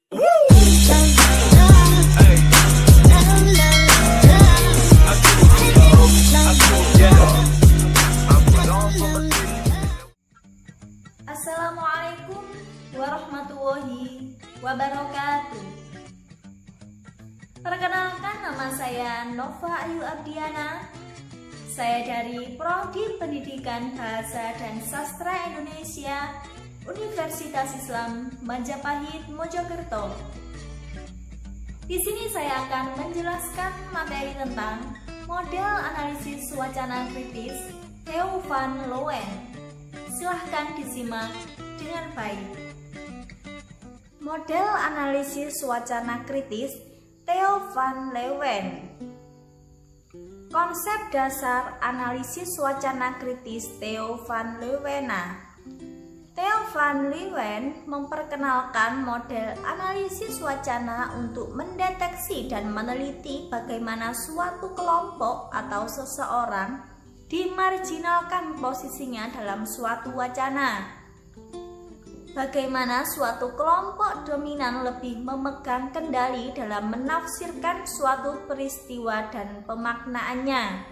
Assalamualaikum warahmatullahi wabarakatuh. Perkenalkan, nama saya Nova Ayu Abdiana. Saya dari Prodi Pendidikan Bahasa dan Sastra Indonesia, Universitas Islam Majapahit, Mojokerto. Di sini saya akan menjelaskan materi tentang model analisis wacana kritis Theo van Leeuwen. Silahkan disimak dengan baik. Model analisis wacana kritis Theo van Leeuwen. Konsep dasar analisis wacana kritis Theo van Leeuwen. Theo van Leeuwen memperkenalkan model analisis wacana untuk mendeteksi dan meneliti bagaimana suatu kelompok atau seseorang dimarginalkan posisinya dalam suatu wacana. Bagaimana suatu kelompok dominan lebih memegang kendali dalam menafsirkan suatu peristiwa dan pemaknaannya.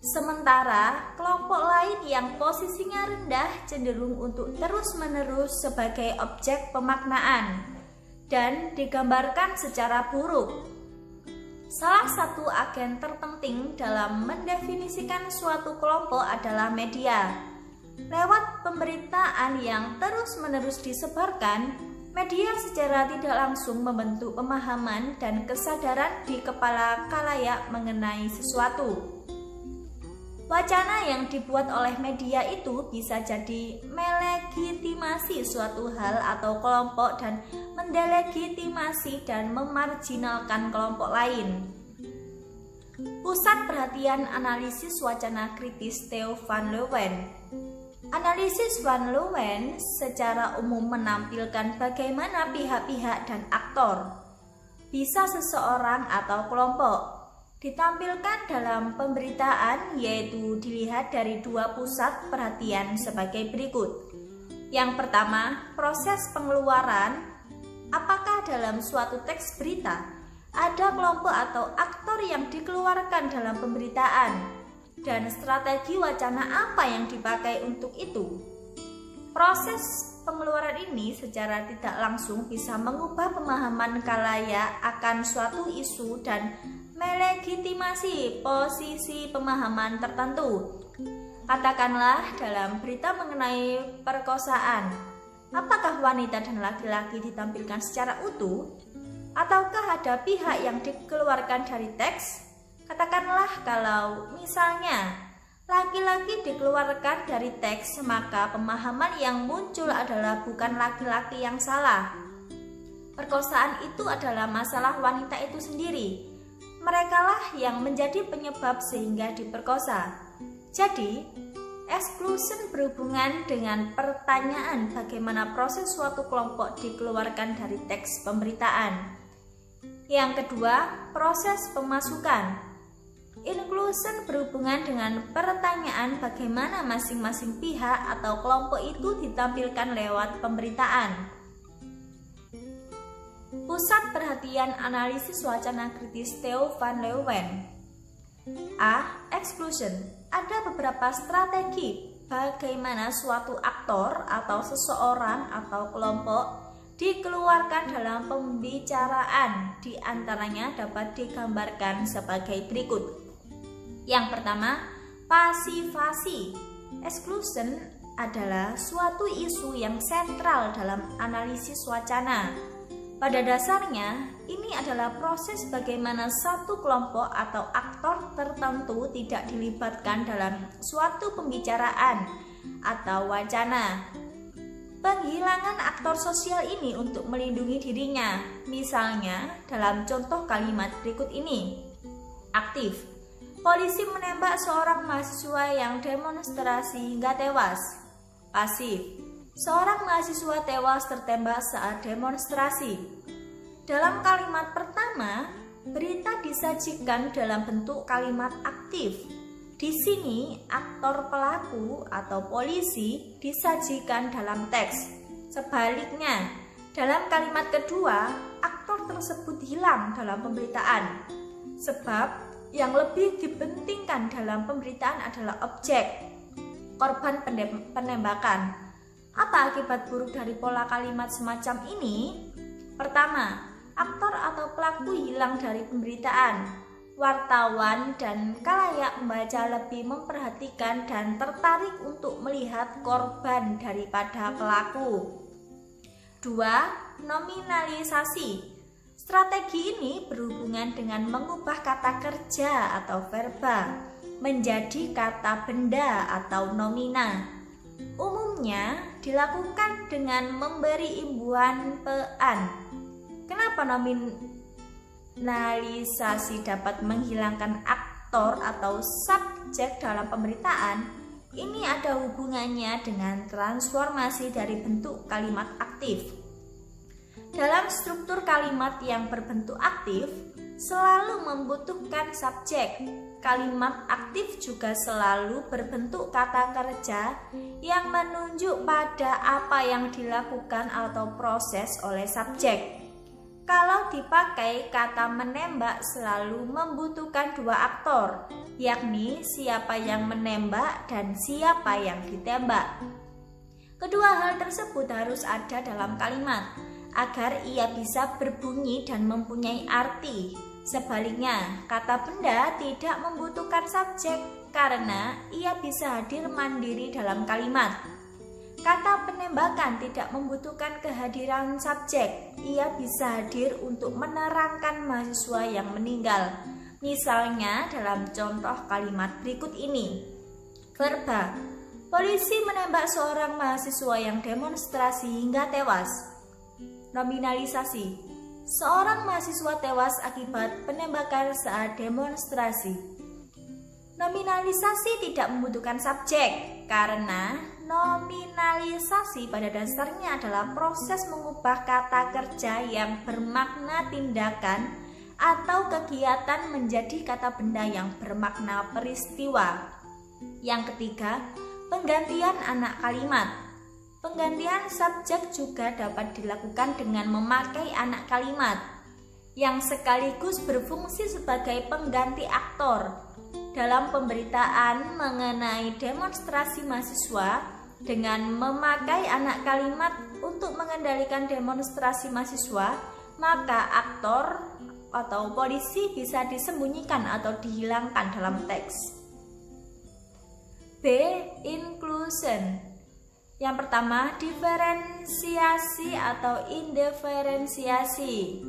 Sementara kelompok lain yang posisinya rendah cenderung untuk terus-menerus sebagai objek pemaknaan dan digambarkan secara buruk. Salah satu agen terpenting dalam mendefinisikan suatu kelompok adalah media. Lewat pemberitaan yang terus-menerus disebarkan, media secara tidak langsung membentuk pemahaman dan kesadaran di kepala khalayak mengenai sesuatu. Wacana yang dibuat oleh media itu bisa jadi melegitimasi suatu hal atau kelompok dan mendelegitimasi dan memarginalkan kelompok lain. Pusat perhatian analisis wacana kritis Theo van Leeuwen. Analisis van Leeuwen secara umum menampilkan bagaimana pihak-pihak dan aktor, bisa seseorang atau kelompok, ditampilkan dalam pemberitaan, yaitu dilihat dari dua pusat perhatian sebagai berikut. Yang pertama, proses pengeluaran. Apakah dalam suatu teks berita ada kelompok atau aktor yang dikeluarkan dalam pemberitaan, dan strategi wacana apa yang dipakai untuk itu? Proses pengeluaran ini secara tidak langsung bisa mengubah pemahaman khalayak akan suatu isu dan melegitimasi posisi pemahaman tertentu. Katakanlah dalam berita mengenai perkosaan, apakah wanita dan laki-laki ditampilkan secara utuh? Ataukah ada pihak yang dikeluarkan dari teks? Katakanlah kalau misalnya laki-laki dikeluarkan dari teks, maka pemahaman yang muncul adalah bukan laki-laki yang salah. Perkosaan itu adalah masalah wanita itu sendiri. Merekalah yang menjadi penyebab sehingga diperkosa. Jadi, exclusion berhubungan dengan pertanyaan bagaimana proses suatu kelompok dikeluarkan dari teks pemberitaan. Yang kedua, proses pemasukan. Inclusion berhubungan dengan pertanyaan bagaimana masing-masing pihak atau kelompok itu ditampilkan lewat pemberitaan. Pusat perhatian analisis wacana kritis Theo van Leeuwen. A. Exclusion. Ada beberapa strategi bagaimana suatu aktor atau seseorang atau kelompok dikeluarkan dalam pembicaraan. Di antaranya dapat digambarkan sebagai berikut. Yang pertama, pasifasi. Exclusion adalah suatu isu yang sentral dalam analisis wacana. Pada dasarnya, ini adalah proses bagaimana satu kelompok atau aktor tertentu tidak dilibatkan dalam suatu pembicaraan atau wacana. Penghilangan aktor sosial ini untuk melindungi dirinya, misalnya dalam contoh kalimat berikut ini. Aktif. Polisi menembak seorang mahasiswa yang demonstrasi hingga tewas. Pasif. Seorang mahasiswa tewas tertembak saat demonstrasi. Dalam kalimat pertama, berita disajikan dalam bentuk kalimat aktif. Di sini, aktor pelaku atau polisi disajikan dalam teks. Sebaliknya, Dalam kalimat kedua, aktor tersebut hilang dalam pemberitaan. Sebab yang lebih dipentingkan dalam pemberitaan adalah objek, korban penembakan. Apa akibat buruk dari pola kalimat semacam ini? Pertama, aktor atau pelaku hilang dari pemberitaan. Wartawan dan khalayak membaca lebih memperhatikan dan tertarik untuk melihat korban daripada pelaku. 2. Nominalisasi. Strategi ini berhubungan dengan mengubah kata kerja atau verba menjadi kata benda atau nomina. Umumnya dilakukan dengan memberi imbuhan pean. Kenapa nominalisasi dapat menghilangkan aktor atau subjek dalam pemberitaan? Ini ada hubungannya dengan transformasi dari bentuk kalimat aktif. Dalam struktur kalimat yang berbentuk aktif selalu membutuhkan subjek. Kalimat aktif juga selalu berbentuk kata kerja yang menunjuk pada apa yang dilakukan atau proses oleh subjek. Kalau dipakai, kata menembak selalu membutuhkan dua aktor, yakni siapa yang menembak dan siapa yang ditembak. Kedua hal tersebut harus ada dalam kalimat agar ia bisa berbunyi dan mempunyai arti. Sebaliknya, kata benda tidak membutuhkan subjek karena ia bisa hadir mandiri dalam kalimat. Kata penembakan tidak membutuhkan kehadiran subjek. Ia bisa hadir untuk menerangkan mahasiswa yang meninggal. Misalnya dalam contoh kalimat berikut ini. Verba. Polisi menembak seorang mahasiswa yang demonstrasi hingga tewas. Nominalisasi. Seorang mahasiswa tewas akibat penembakan saat demonstrasi. Nominalisasi tidak membutuhkan subjek karena nominalisasi pada dasarnya adalah proses mengubah kata kerja yang bermakna tindakan atau kegiatan menjadi kata benda yang bermakna peristiwa. Yang ketiga, penggantian anak kalimat. Penggantian subjek juga dapat dilakukan dengan memakai anak kalimat yang sekaligus berfungsi sebagai pengganti aktor. Dalam pemberitaan mengenai demonstrasi mahasiswa, dengan memakai anak kalimat untuk mengendalikan demonstrasi mahasiswa, maka aktor atau polisi bisa disembunyikan atau dihilangkan dalam teks. B. Inclusion. Yang pertama, diferensiasi atau indiferensiasi.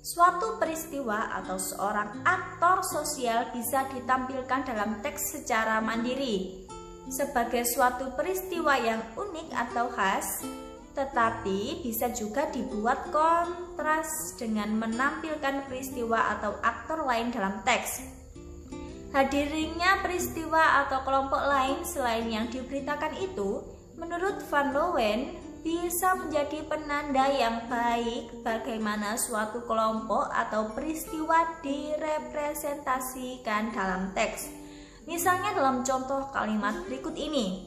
Suatu peristiwa atau seorang aktor sosial bisa ditampilkan dalam teks secara mandiri sebagai suatu peristiwa yang unik atau khas, tetapi bisa juga dibuat kontras dengan menampilkan peristiwa atau aktor lain dalam teks. Hadirnya peristiwa atau kelompok lain selain yang diberitakan itu, menurut Van Loen, bisa menjadi penanda yang baik bagaimana suatu kelompok atau peristiwa direpresentasikan dalam teks. Misalnya dalam contoh kalimat berikut ini.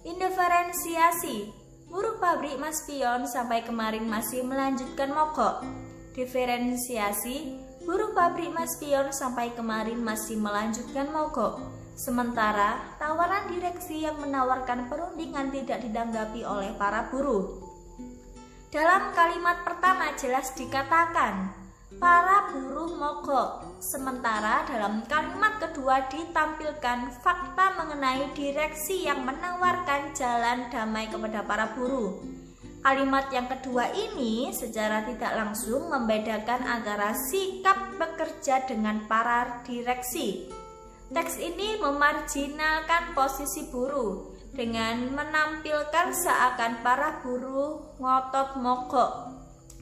Indiferensiasi. Buruh pabrik Mas Pion sampai kemarin masih melanjutkan mogok. Diferensiasi. Buruh pabrik Mas Pion sampai kemarin masih melanjutkan mogok. Sementara tawaran direksi yang menawarkan perundingan tidak ditanggapi oleh para buruh. Dalam kalimat pertama jelas dikatakan para buruh mogok. Sementara dalam kalimat kedua ditampilkan fakta mengenai direksi yang menawarkan jalan damai kepada para buruh. Kalimat yang kedua ini secara tidak langsung membedakan antara sikap bekerja dengan para direksi. Teks ini memarginalkan posisi buruh dengan menampilkan seakan para buruh ngotot mogok.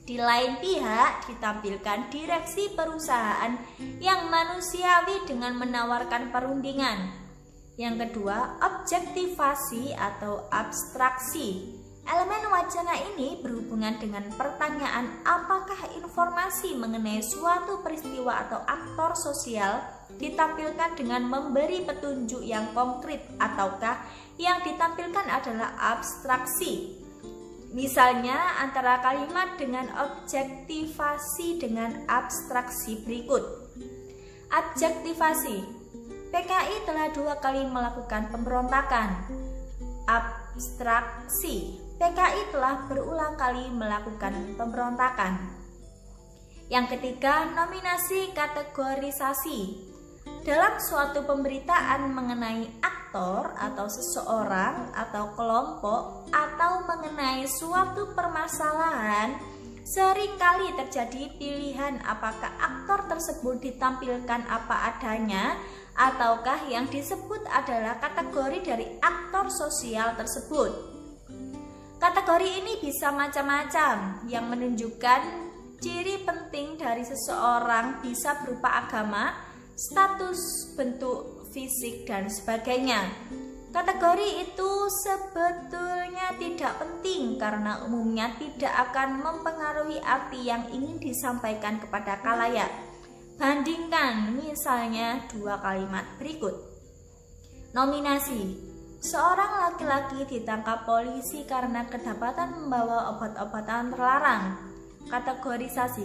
Di lain pihak ditampilkan direksi perusahaan yang manusiawi dengan menawarkan perundingan. Yang kedua, objektivasi atau abstraksi. Elemen wacana ini berhubungan dengan pertanyaan apakah informasi mengenai suatu peristiwa atau aktor sosial ditampilkan dengan memberi petunjuk yang konkret ataukah yang ditampilkan adalah abstraksi. Misalnya antara kalimat dengan objektivasi dengan abstraksi berikut. Objektivasi. PKI telah 2 kali melakukan pemberontakan. Abstraksi. PKI telah berulang kali melakukan pemberontakan. Yang ketiga, nominasi kategorisasi. Dalam suatu pemberitaan mengenai aktor atau seseorang atau kelompok atau mengenai suatu permasalahan, seringkali terjadi pilihan apakah aktor tersebut ditampilkan apa adanya ataukah yang disebut adalah kategori dari aktor sosial tersebut. Kategori ini bisa macam-macam, yang menunjukkan ciri penting dari seseorang bisa berupa agama, status, bentuk fisik, dan sebagainya. Kategori itu sebetulnya tidak penting karena umumnya tidak akan mempengaruhi arti yang ingin disampaikan kepada khalayak. Bandingkan misalnya 2 kalimat berikut. Nominasi. Seorang laki-laki ditangkap polisi karena kedapatan membawa obat-obatan terlarang. Kategorisasi.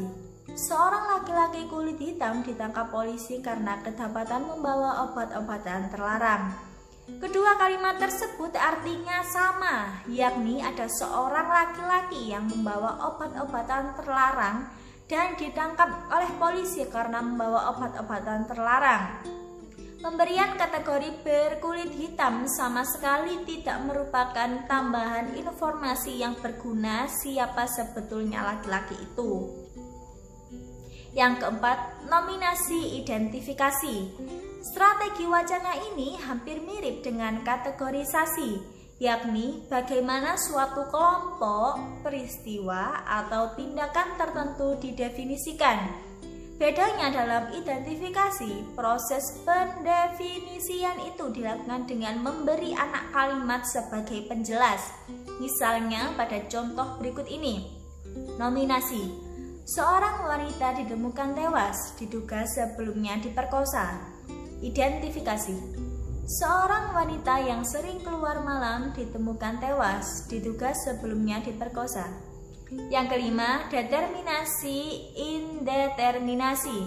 Seorang laki-laki kulit hitam ditangkap polisi karena kedapatan membawa obat-obatan terlarang. Kedua kalimat tersebut artinya sama, yakni ada seorang laki-laki yang membawa obat-obatan terlarang dan ditangkap oleh polisi karena membawa obat-obatan terlarang. Pemberian kategori berkulit hitam sama sekali tidak merupakan tambahan informasi yang berguna siapa sebetulnya laki-laki itu. Yang keempat, nominasi identifikasi. Strategi wacana ini hampir mirip dengan kategorisasi, yakni bagaimana suatu kelompok, peristiwa, atau tindakan tertentu didefinisikan. Bedanya dalam identifikasi, proses pendefinisian itu dilakukan dengan memberi anak kalimat sebagai penjelas. Misalnya pada contoh berikut ini. Nominasi. Seorang wanita ditemukan tewas, diduga sebelumnya diperkosa. Identifikasi. Seorang wanita yang sering keluar malam ditemukan tewas, diduga sebelumnya diperkosa. Yang kelima, determinasi indeterminasi.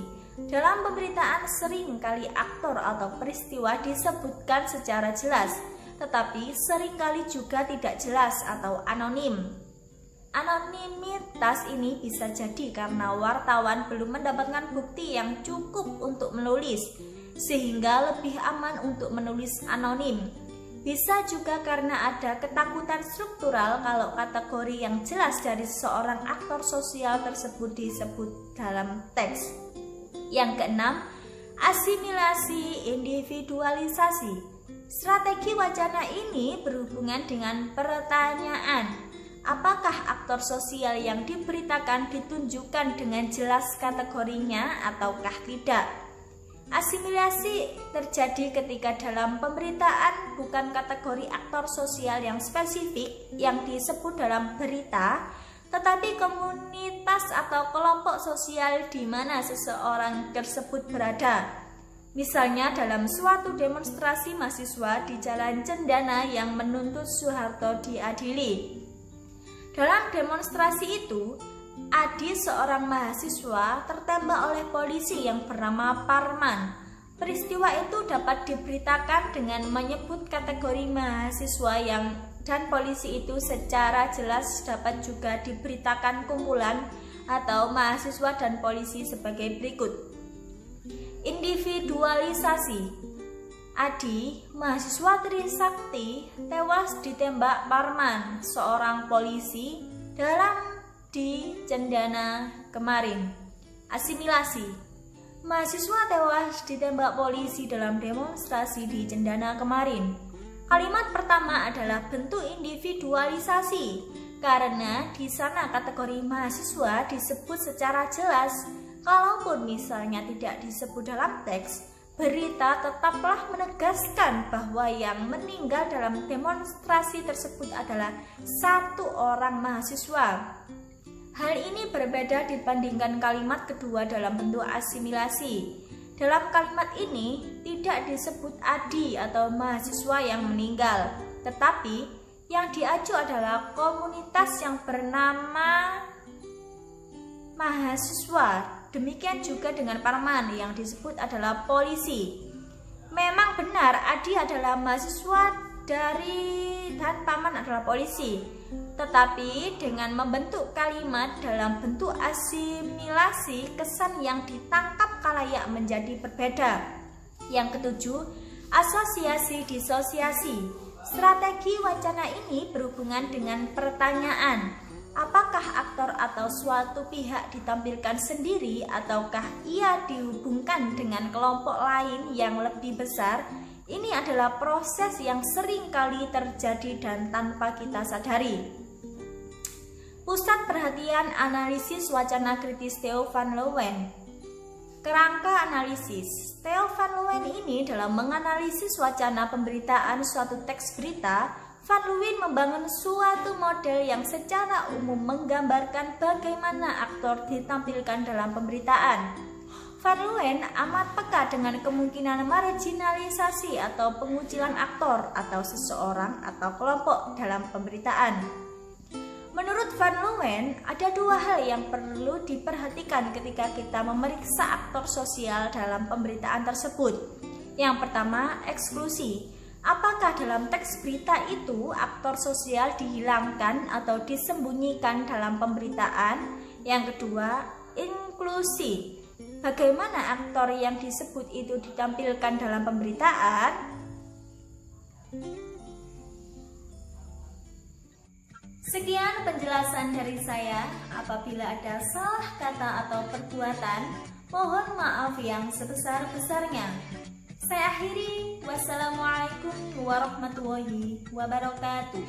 Dalam pemberitaan sering kali aktor atau peristiwa disebutkan secara jelas, tetapi seringkali juga tidak jelas atau anonim. Anonimitas ini bisa jadi karena wartawan belum mendapatkan bukti yang cukup untuk menulis, sehingga lebih aman untuk menulis anonim. Bisa juga karena ada ketakutan struktural kalau kategori yang jelas dari seorang aktor sosial tersebut disebut dalam teks. Yang keenam, asimilasi individualisasi. Strategi wacana ini berhubungan dengan pertanyaan, apakah aktor sosial yang diberitakan ditunjukkan dengan jelas kategorinya ataukah tidak? Asimilasi terjadi ketika dalam pemberitaan bukan kategori aktor sosial yang spesifik yang disebut dalam berita, tetapi komunitas atau kelompok sosial di mana seseorang tersebut berada. Misalnya dalam suatu demonstrasi mahasiswa di Jalan Cendana yang menuntut Soeharto diadili. Dalam demonstrasi itu, Adi, seorang mahasiswa, tertembak oleh polisi yang bernama Parman. Peristiwa itu dapat diberitakan dengan menyebut kategori mahasiswa dan polisi itu secara jelas. Dapat juga diberitakan kumpulan atau mahasiswa dan polisi sebagai berikut. Individualisasi. Adi, mahasiswa Trisakti, tewas ditembak Parman, seorang polisi, di Cendana kemarin. Asimilasi. Mahasiswa tewas ditembak polisi dalam demonstrasi di Cendana kemarin. Kalimat pertama adalah bentuk individualisasi, karena di sana kategori mahasiswa disebut secara jelas. Kalaupun misalnya tidak disebut dalam teks, berita tetaplah menegaskan bahwa yang meninggal dalam demonstrasi tersebut adalah satu orang mahasiswa. Hal ini berbeda dibandingkan kalimat kedua dalam bentuk asimilasi. Dalam kalimat ini tidak disebut Adi atau mahasiswa yang meninggal, tetapi Yang diacu adalah komunitas yang bernama mahasiswa. Demikian juga dengan Parman yang disebut adalah polisi. Memang benar Adi adalah mahasiswa dan Paman adalah polisi. Tetapi dengan membentuk kalimat dalam bentuk asimilasi, kesan yang ditangkap khalayak menjadi berbeda. Yang ketujuh, asosiasi disosiasi. Strategi wacana ini berhubungan dengan pertanyaan, apakah aktor atau suatu pihak ditampilkan sendiri ataukah ia dihubungkan dengan kelompok lain yang lebih besar? Ini adalah proses yang sering kali terjadi dan tanpa kita sadari. Pusat perhatian analisis wacana kritis Theo van Leeuwen. Kerangka analisis Theo van Leeuwen ini dalam menganalisis wacana pemberitaan suatu teks berita. Van Leeuwen membangun suatu model yang secara umum menggambarkan bagaimana aktor ditampilkan dalam pemberitaan. Van Leeuwen amat peka dengan kemungkinan marginalisasi atau pengucilan aktor atau seseorang atau kelompok dalam pemberitaan. Menurut Van Leeuwen, ada dua hal yang perlu diperhatikan ketika kita memeriksa aktor sosial dalam pemberitaan tersebut. Yang pertama, eksklusi. Apakah dalam teks berita itu aktor sosial dihilangkan atau disembunyikan dalam pemberitaan? Yang kedua, inklusi. Bagaimana aktor yang disebut itu ditampilkan dalam pemberitaan? Sekian penjelasan dari saya. Apabila ada salah kata atau perbuatan, mohon maaf yang sebesar-besarnya. Saya akhiri. Wassalamualaikum warahmatullahi wabarakatuh.